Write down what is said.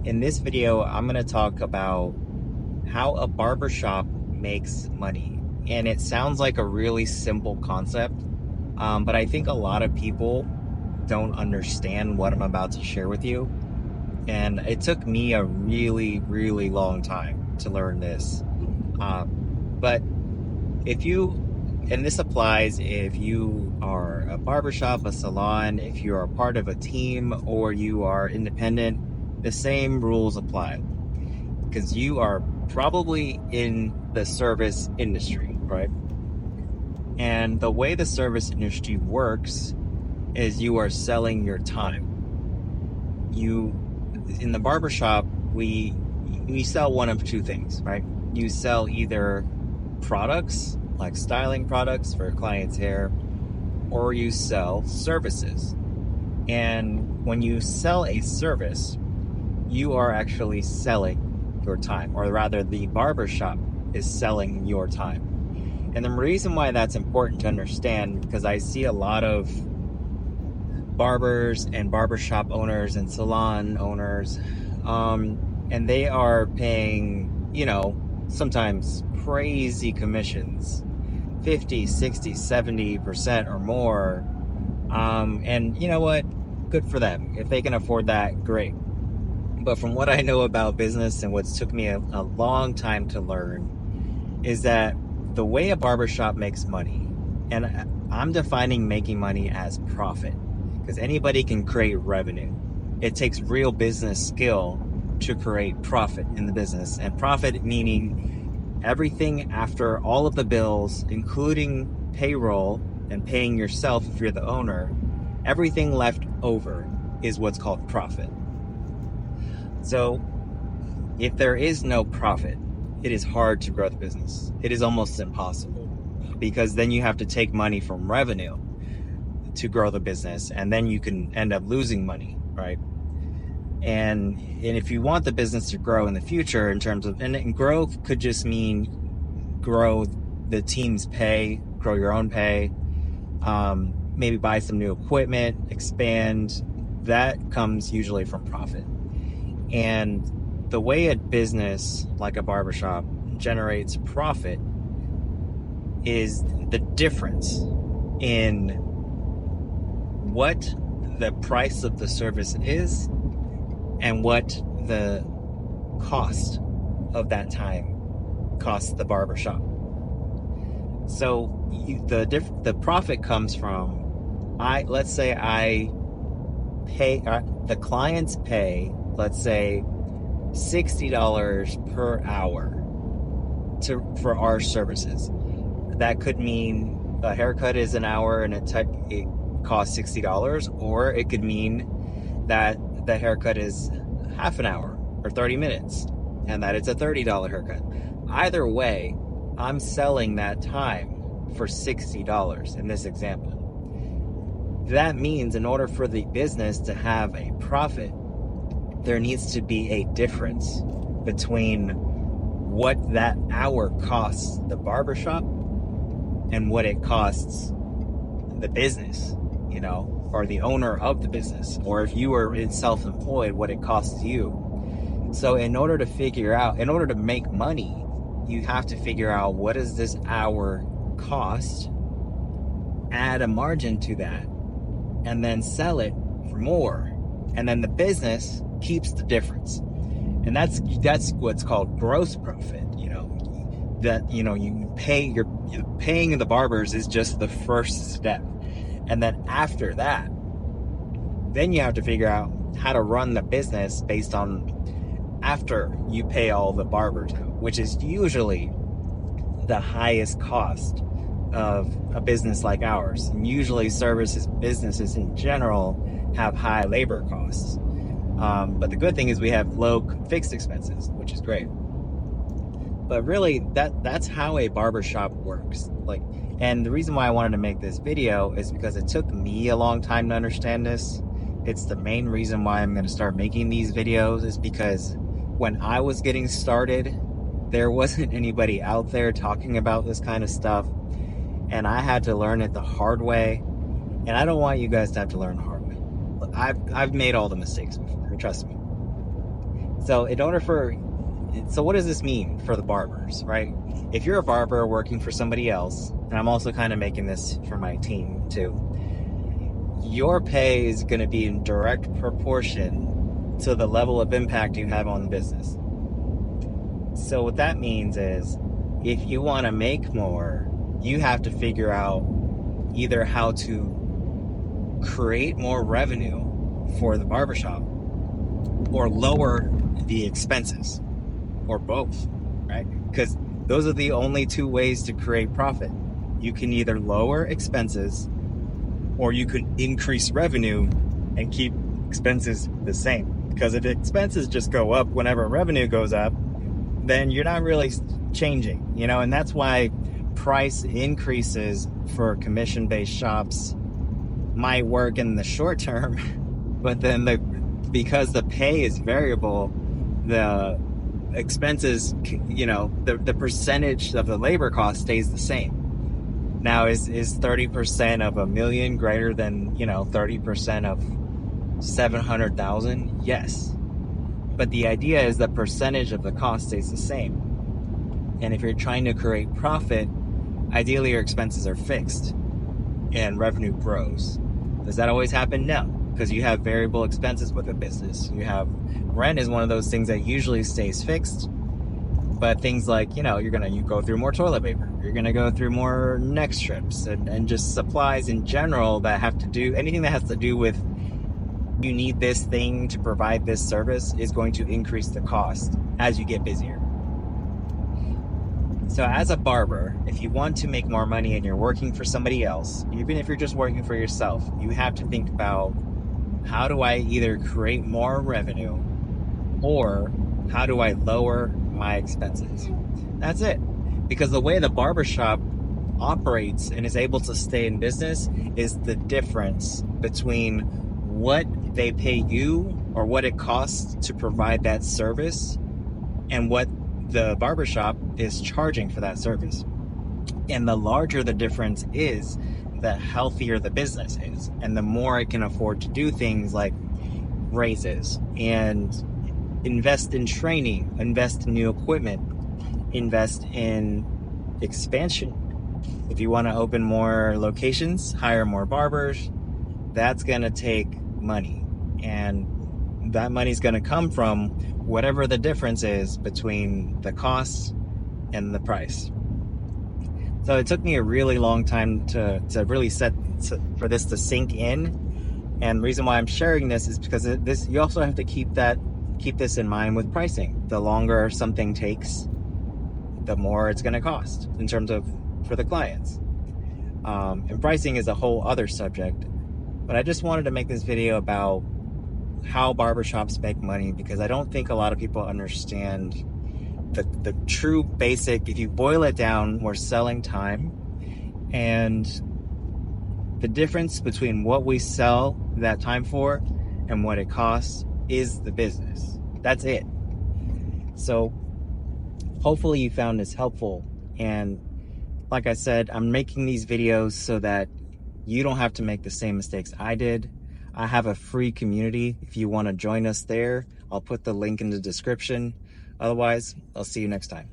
In this video, I'm going to talk about how a barbershop makes money. And it sounds like a really simple concept, but I think a lot of people don't understand what I'm about to share with you. And it took me a really, really long time to learn this. But if you, and this applies if you are a barbershop, a salon, if you are part of a team, or you are independent, the same rules apply because you are probably in the service industry, right? And the way the service industry works is you are selling your time. In the barbershop, we sell one of two things, right? You sell either products like styling products for a client's hair, or you sell services. And when you sell a service, you are actually selling your time, or rather the barbershop is selling your time. And the reason why that's important to understand, because I see a lot of barbers and barbershop owners and salon owners, and they are paying, sometimes crazy commissions, 50, 60, 70% or more. And you know what? Good for them. If they can afford that, great. But from what I know about business and what's took me a long time to learn is that the way a barbershop makes money, and I'm defining making money as profit, because anybody can create revenue. It takes real business skill to create profit in the business. And profit meaning everything after all of the bills, including payroll and paying yourself if you're the owner, everything left over is what's called profit. So if there is no profit, it is hard to grow the business. It is almost impossible, because then you have to take money from revenue to grow the business, and then you can end up losing money, right? And if you want the business to grow in the future, in terms of, and growth could just mean grow the team's pay, grow your own pay, maybe buy some new equipment, expand. That comes usually from profit. And the way a business like a barbershop generates profit is the difference in what the price of the service is and what the cost of that time costs the barbershop. So the profit comes from, let's say I pay, the clients pay, let's say $60 per hour for our services. That could mean a haircut is an hour and it costs $60, or it could mean that the haircut is half an hour or 30 minutes and that it's a $30 haircut. Either way, I'm selling that time for $60 in this example. That means in order for the business to have a profit, there needs to be a difference between what that hour costs the barbershop and what it costs the business, or the owner of the business, or if you are self-employed, what it costs you. So in order to make money, you have to figure out what does this hour cost, add a margin to that, and then sell it for more. And then the business keeps the difference. And that's what's called gross profit. You're paying the barbers is just the first step. And then after that, then you have to figure out how to run the business based on after you pay all the barbers, which is usually the highest cost of a business like ours. And usually businesses in general have high labor costs. But the good thing is we have low fixed expenses, which is great. But really, that's how a barbershop works. And the reason why I wanted to make this video is because it took me a long time to understand this. It's the main reason why I'm going to start making these videos, is because when I was getting started, there wasn't anybody out there talking about this kind of stuff. And I had to learn it the hard way. And I don't want you guys to have to learn the hard way. I've made all the mistakes before, trust me. So what does this mean for the barbers, right? If you're a barber working for somebody else, and I'm also kind of making this for my team too, your pay is going to be in direct proportion to the level of impact you have on the business. So what that means is, if you want to make more, you have to figure out either how to create more revenue for the barbershop or lower the expenses, or both, right? Because those are the only two ways to create profit. You can either lower expenses or you could increase revenue and keep expenses the same. Because if expenses just go up whenever revenue goes up, then you're not really changing, and that's why price increases for commission-based shops might work in the short term, but then because the pay is variable, the expenses, the percentage of the labor cost stays the same. Now, is 30% of $1 million greater than 30% of 700,000? Yes, but the idea is the percentage of the cost stays the same. And if you're trying to create profit, ideally your expenses are fixed and revenue grows. Does that always happen? No, because you have variable expenses with a business. You have rent is one of those things that usually stays fixed, but things like, you go through more toilet paper, you're going to go through more neck strips, and just supplies in general that have to do, anything that has to do with you need this thing to provide this service is going to increase the cost as you get busier. So as a barber, if you want to make more money and you're working for somebody else, even if you're just working for yourself, you have to think about, how do I either create more revenue or how do I lower my expenses? That's it. Because the way the barbershop operates and is able to stay in business is the difference between what they pay you or what it costs to provide that service and what the barbershop is charging for that service. And the larger the difference is, the healthier the business is, and the more it can afford to do things like raises and invest in training, invest in new equipment, invest in expansion. If you want to open more locations, hire more barbers, that's going to take money. And that money's going to come from whatever the difference is between the cost and the price. So it took me a really long time to really for this to sink in. And the reason why I'm sharing this is because you also have to keep this in mind with pricing. The longer something takes, the more it's going to cost in terms of for the clients. And pricing is a whole other subject. But I just wanted to make this video about how barbershops make money, because I don't think a lot of people understand the true basic. If you boil it down, we're selling time, and the difference between what we sell that time for and what it costs is the business. That's it. So hopefully you found this helpful. And like I said, I'm making these videos so that you don't have to make the same mistakes I did. I have a free community. If you want to join us there, I'll put the link in the description. Otherwise, I'll see you next time.